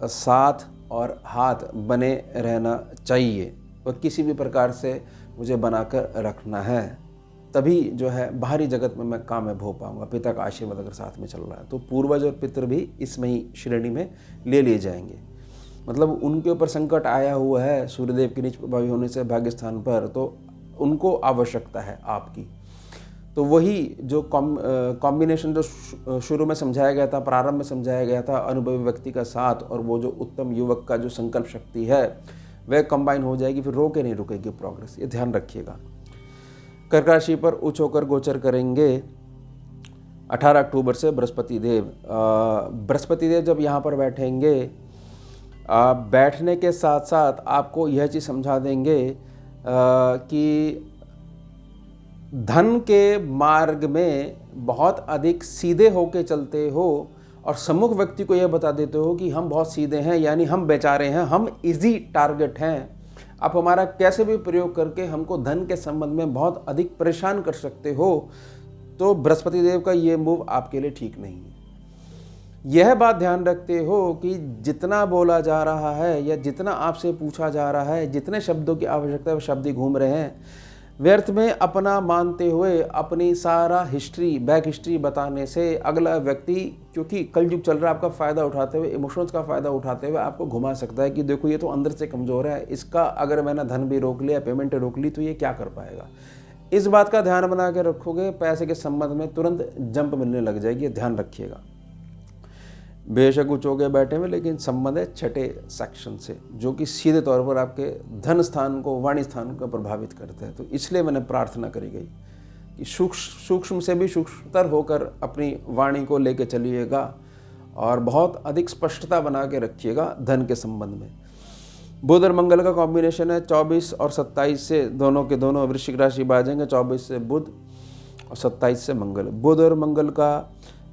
साथ और हाथ बने रहना चाहिए और किसी भी प्रकार से मुझे बनाकर रखना है, तभी जो है बाहरी जगत में मैं कामयाब हो पाऊंगा। पिता का आशीर्वाद अगर साथ में चल रहा है तो पूर्वज और पितर भी इसमें ही श्रेणी में ले लिए जाएंगे। मतलब उनके ऊपर संकट आया हुआ है सूर्यदेव के नीच प्रभावी होने से भाग्य स्थान पर, तो उनको आवश्यकता है आपकी। तो वही जो कॉम्बिनेशन जो शुरू में समझाया गया था, प्रारंभ में समझाया गया था, अनुभवी व्यक्ति का साथ और वो जो उत्तम युवक का जो संकल्प शक्ति है वह कंबाइन हो जाएगी, फिर रोके नहीं रुकेगी प्रोग्रेस, ये ध्यान रखिएगा। कर्क राशि पर उच्च होकर गोचर करेंगे 18 अक्टूबर से बृहस्पति देव जब यहाँ पर बैठेंगे, बैठने के साथ साथ आपको यह चीज़ समझा देंगे कि धन के मार्ग में बहुत अधिक सीधे होके चलते हो और सम्मुख व्यक्ति को यह बता देते हो कि हम बहुत सीधे हैं, यानी हम बेचारे हैं, हम इजी टारगेट हैं, आप हमारा कैसे भी प्रयोग करके हमको धन के संबंध में बहुत अधिक परेशान कर सकते हो, तो बृहस्पति देव का ये मूव आपके लिए ठीक नहीं है। यह बात ध्यान रखते हो कि जितना बोला जा रहा है या जितना आपसे पूछा जा रहा है, जितने शब्दों की आवश्यकता है वो शब्द ही घूम रहे हैं, व्यर्थ में अपना मानते हुए अपनी सारा हिस्ट्री, बैक हिस्ट्री बताने से अगला व्यक्ति, क्योंकि कलयुग चल रहा है, आपका फ़ायदा उठाते हुए, इमोशंस का फ़ायदा उठाते हुए आपको घुमा सकता है कि देखो ये तो अंदर से कमज़ोर है, इसका अगर मैंने धन भी रोक लिया, पेमेंट रोक ली, तो ये क्या कर पाएगा। इस बात का ध्यान बना के रखोगे, पैसे के संबंध में तुरंत जंप मिलने लग जाएगी, ये ध्यान रखिएगा। बेशक कुछ हो गए बैठे में, लेकिन संबंध है छठे सेक्शन से, जो कि सीधे तौर पर आपके धन स्थान को, वाणी स्थान को प्रभावित करते हैं। तो इसलिए मैंने प्रार्थना करी गई कि सूक्ष्म से भी सूक्ष्मतर होकर अपनी वाणी को लेके चलिएगा और बहुत अधिक स्पष्टता बना के रखिएगा धन के संबंध में। बुध और मंगल का कॉम्बिनेशन है 24 और 27 से, दोनों के दोनों वृश्चिक राशि बाजेंगे। 24 से बुध और 27 से मंगल। बुध और मंगल का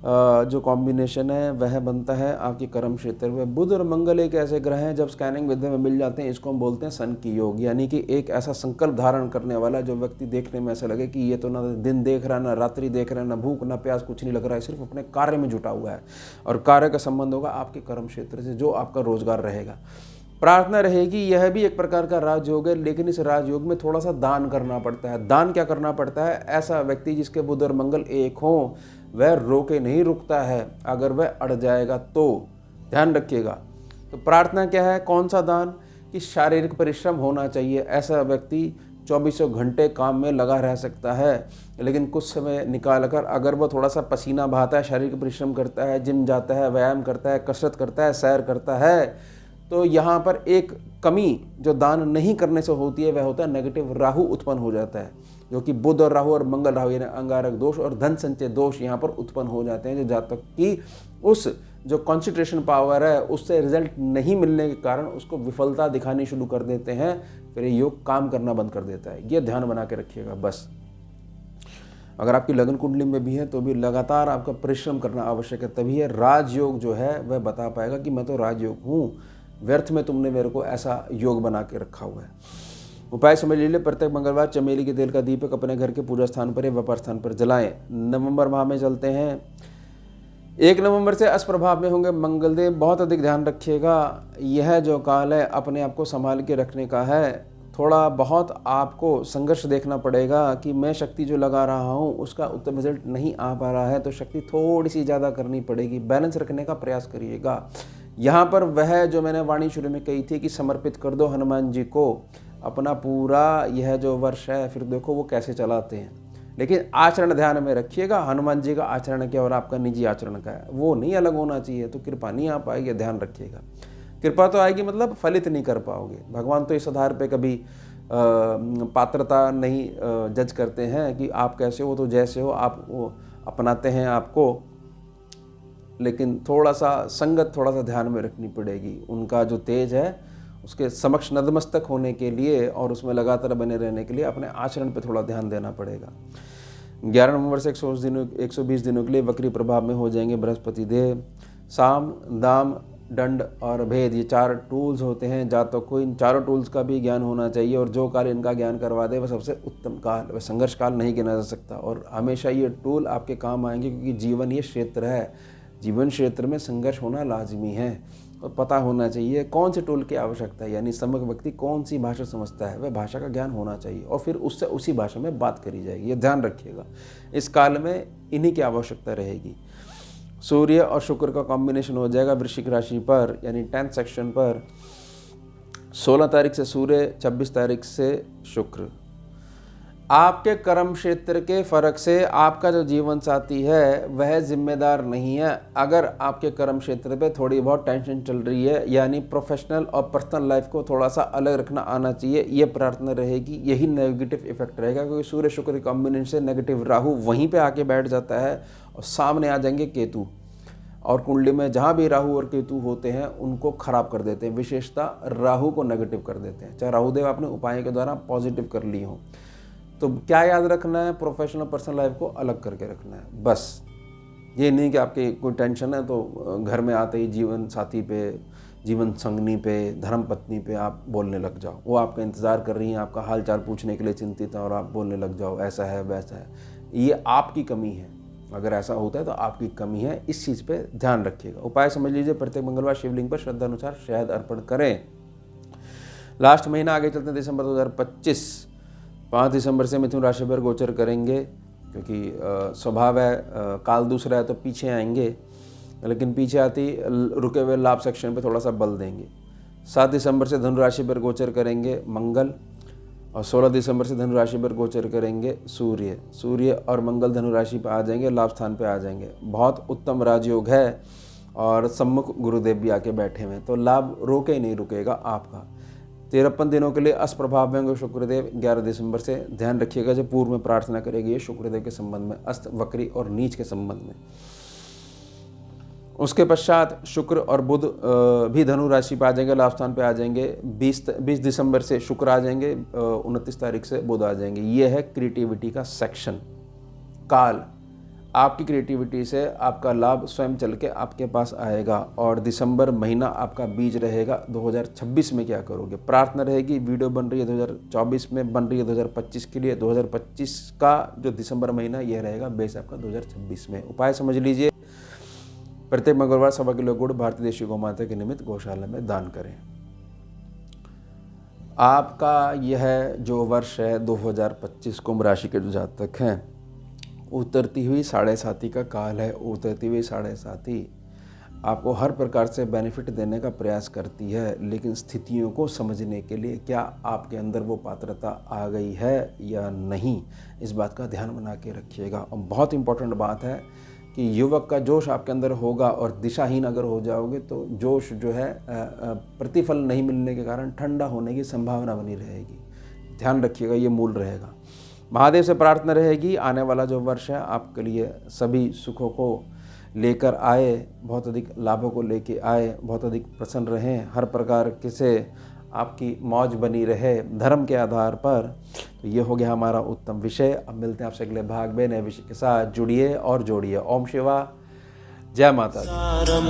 जो कॉम्बिनेशन है वह बनता है आपके कर्म क्षेत्र में। बुध और मंगल एक ऐसे ग्रह हैं, जब स्कैनिंग विद्या में मिल जाते हैं, इसको हम बोलते हैं सन की योग, यानी कि एक ऐसा संकल्प धारण करने वाला जो व्यक्ति देखने में ऐसा लगे कि ये तो ना दिन देख रहा है, ना रात्रि देख रहा है, ना भूख ना प्यास, कुछ नहीं लग रहा है, सिर्फ अपने कार्य में जुटा हुआ है। और कार्य का संबंध होगा आपके कर्म क्षेत्र से, जो आपका रोजगार रहेगा। प्रार्थना रहेगी, यह भी एक प्रकार का राजयोग है, लेकिन इस राजयोग में थोड़ा सा दान करना पड़ता है। दान क्या करना पड़ता है? ऐसा व्यक्ति जिसके बुध और मंगल एक हों, वह रोके नहीं रुकता है, अगर वह अड़ जाएगा तो ध्यान रखिएगा। तो प्रार्थना क्या है? कौन सा दान? कि शारीरिक परिश्रम होना चाहिए। ऐसा व्यक्ति 24 घंटे काम में लगा रह सकता है, लेकिन कुछ समय निकाल कर अगर वो थोड़ा सा पसीना बहाता है, शारीरिक परिश्रम करता है, जिम जाता है, व्यायाम करता है, कसरत करता है, सैर करता है, तो यहाँ पर एक कमी जो दान नहीं करने से होती है वह होता है नेगेटिव राहु उत्पन्न हो जाता है, जो कि बुध और राहु और मंगल राहु यानी अंगारक दोष और धन संचय दोष यहाँ पर उत्पन्न हो जाते हैं, जो जातक की उस जो कॉन्सेंट्रेशन पावर है उससे रिजल्ट नहीं मिलने के कारण उसको विफलता दिखानी शुरू कर देते हैं, फिर ये योग काम करना बंद कर देता है। ये ध्यान बना के रखिएगा। बस अगर आपकी लगन कुंडली में भी है तो भी लगातार आपका परिश्रम करना आवश्यक है, तभी है राजयोग जो है वह बता पाएगा कि मैं तो राजयोग हूँ, व्यर्थ में तुमने मेरे को ऐसा योग बना के रखा हुआ है। उपाय समझ लीजिए, प्रत्येक मंगलवार चमेली के तेल का दीपक अपने घर के पूजा स्थान पर या व्यापार स्थान पर जलाएं। नवंबर माह में चलते हैं। 1 नवंबर से अष्टप्रभाव में होंगे मंगलदेव। बहुत अधिक ध्यान रखिएगा, यह जो काल है अपने आप को संभाल के रखने का है। थोड़ा बहुत आपको संघर्ष देखना पड़ेगा कि मैं शक्ति जो लगा रहा हूँ उसका उत्तम रिजल्ट नहीं आ पा रहा है, तो शक्ति थोड़ी सी ज़्यादा करनी पड़ेगी। बैलेंस रखने का प्रयास करिएगा। यहाँ पर वह जो मैंने वाणी शुरू में कही थी कि समर्पित कर दो हनुमान जी को अपना पूरा यह जो वर्ष है, फिर देखो वो कैसे चलाते हैं। लेकिन आचरण ध्यान में रखिएगा, हनुमान जी का आचरण क्या और आपका निजी आचरण क्या है वो नहीं अलग होना चाहिए, तो कृपा नहीं आ पाएगी। ध्यान रखिएगा, कृपा तो आएगी मतलब फलित नहीं कर पाओगे। भगवान तो इस आधार पे कभी पात्रता नहीं जज करते हैं कि आप कैसे हो, तो जैसे हो आप वो अपनाते हैं आपको, लेकिन थोड़ा सा संगत थोड़ा सा ध्यान में रखनी पड़ेगी। उनका जो तेज है उसके समक्ष नतमस्तक होने के लिए और उसमें लगातार बने रहने के लिए अपने आचरण पे थोड़ा ध्यान देना पड़ेगा। 11 नवंबर से 120 दिनों के लिए वक्री प्रभाव में हो जाएंगे बृहस्पति देव। साम, दाम, दंड और भेद, ये 4 टूल्स होते हैं। जातक को इन चारों टूल्स का भी ज्ञान होना चाहिए, और जो काल इनका ज्ञान करवा दे वह सबसे उत्तम काल, वह संघर्ष काल नहीं गिना जा सकता। और हमेशा ये टूल आपके काम आएंगे, क्योंकि जीवन ये क्षेत्र है, जीवन क्षेत्र में संघर्ष होना लाजमी है। और पता होना चाहिए कौन से टूल की आवश्यकता है, यानी समग्र व्यक्ति कौन सी भाषा समझता है, वह भाषा का ज्ञान होना चाहिए, और फिर उससे उसी भाषा में बात करी जाएगी। ये ध्यान रखिएगा, इस काल में इन्हीं की आवश्यकता रहेगी। सूर्य और शुक्र का कॉम्बिनेशन हो जाएगा वृश्चिक राशि पर, यानी 10th सेक्शन पर। 16 तारीख से सूर्य, 26 तारीख से शुक्र। आपके कर्म क्षेत्र के फर्क से आपका जो जीवन साथी है वह जिम्मेदार नहीं है। अगर आपके कर्म क्षेत्र पे थोड़ी बहुत टेंशन चल रही है, यानी प्रोफेशनल और पर्सनल लाइफ को थोड़ा सा अलग रखना आना चाहिए, ये प्रार्थना रहेगी। यही नेगेटिव इफेक्ट रहेगा, क्योंकि सूर्य शुक्र के कॉम्बिनेशन से नेगेटिव राहु वहीं पे आके बैठ जाता है और सामने आ जाएंगे केतु, और कुंडली में जहाँ भी राहु और केतु होते हैं उनको खराब कर देते हैं, विशेषता राहु को नेगेटिव कर देते हैं, चाहे राहुदेव आपने उपाय के द्वारा पॉजिटिव कर ली हो। तो क्या याद रखना है? प्रोफेशनल पर्सनल लाइफ को अलग करके रखना है। बस ये नहीं कि आपके कोई टेंशन है तो घर में आते ही जीवन साथी पे जीवन संगनी पे, धर्म पत्नी पे आप बोलने लग जाओ। वो आपका इंतज़ार कर रही हैं, आपका हाल चाल पूछने के लिए चिंतित हैं और आप बोलने लग जाओ ऐसा है वैसा है। ये आपकी कमी है। अगर ऐसा होता है तो आपकी कमी है, इस चीज़ पे ध्यान रखिएगा। उपाय समझ लीजिए, प्रत्येक मंगलवार शिवलिंग पर श्रद्धा अनुसार शहद अर्पण करें। लास्ट महीना आगे चलते हैं दिसंबर 2025। 5 दिसंबर से मिथुन राशि पर गोचर करेंगे, क्योंकि स्वभाव है काल दूसरा है तो पीछे आएंगे, लेकिन पीछे आती रुके हुए लाभ सेक्शन पे थोड़ा सा बल देंगे। 7 दिसंबर से धनु राशि पर गोचर करेंगे मंगल, और 16 दिसंबर से धनु राशि पर गोचर करेंगे सूर्य। सूर्य और मंगल धनु राशि पर आ जाएंगे, लाभ स्थान पे आ जाएंगे। बहुत उत्तम राजयोग है और सम्मुख गुरुदेव भी आके बैठे हुए हैं, तो लाभ रोके ही नहीं रुकेगा आपका। 53 दिनों के लिए अष्टप्रभाव में होंगे शुक्रदेव। 11 दिसंबर से ध्यान रखिएगा, जो पूर्व में प्रार्थना करेगी ये शुक्रदेव के संबंध में, अस्त, वक्री और नीच के संबंध में। उसके पश्चात शुक्र और बुध भी धनु राशि पे आ जाएंगे, लाभ स्थान पे आ जाएंगे। 20 दिसंबर से शुक्र आ जाएंगे, 29 तारीख से बुध आ जाएंगे। ये है क्रिएटिविटी का सेक्शन। काल, आपकी क्रिएटिविटी से आपका लाभ स्वयं चल के आपके पास आएगा। और दिसंबर महीना आपका बीज रहेगा 2026 में क्या करोगे। प्रार्थना रहेगी, वीडियो बन रही है 2024 में, बन रही है 2025 के लिए। 2025 का जो दिसंबर महीना ये रहेगा बेस आपका 2026 में। उपाय समझ लीजिए, प्रत्येक मंगलवार 1.25 किलो गुड़ भारतीय देशी गौ माता के निमित्त गौशाला में दान करें। आपका यह जो वर्ष है 2025 कुंभ राशि के जो जातक हैं, उतरती हुई 7.5 का काल है। उतरती हुई 7.5 आपको हर प्रकार से बेनिफिट देने का प्रयास करती है, लेकिन स्थितियों को समझने के लिए क्या आपके अंदर वो पात्रता आ गई है या नहीं, इस बात का ध्यान बना के रखिएगा। और बहुत इंपॉर्टेंट बात है कि युवक का जोश आपके अंदर होगा, और दिशाहीन अगर हो जाओगे तो जोश जो है प्रतिफल नहीं मिलने के कारण ठंडा होने की संभावना बनी रहेगी। ध्यान रखिएगा, ये मूल रहेगा। महादेव से प्रार्थना रहेगी, आने वाला जो वर्ष है आपके लिए सभी सुखों को लेकर आए, बहुत अधिक लाभों को लेके आए, बहुत अधिक प्रसन्न रहें, हर प्रकार के से आपकी मौज बनी रहे धर्म के आधार पर। तो ये हो गया हमारा उत्तम विषय। अब मिलते हैं आपसे अगले भाग में नए विषय के साथ। जुड़िए और जोड़िए। ओम शिवा, जय माता दी। सारम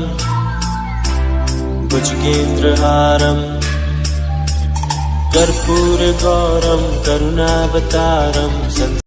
भुजगेन्द्रहारम कर्पूर गौरम करुणावतारम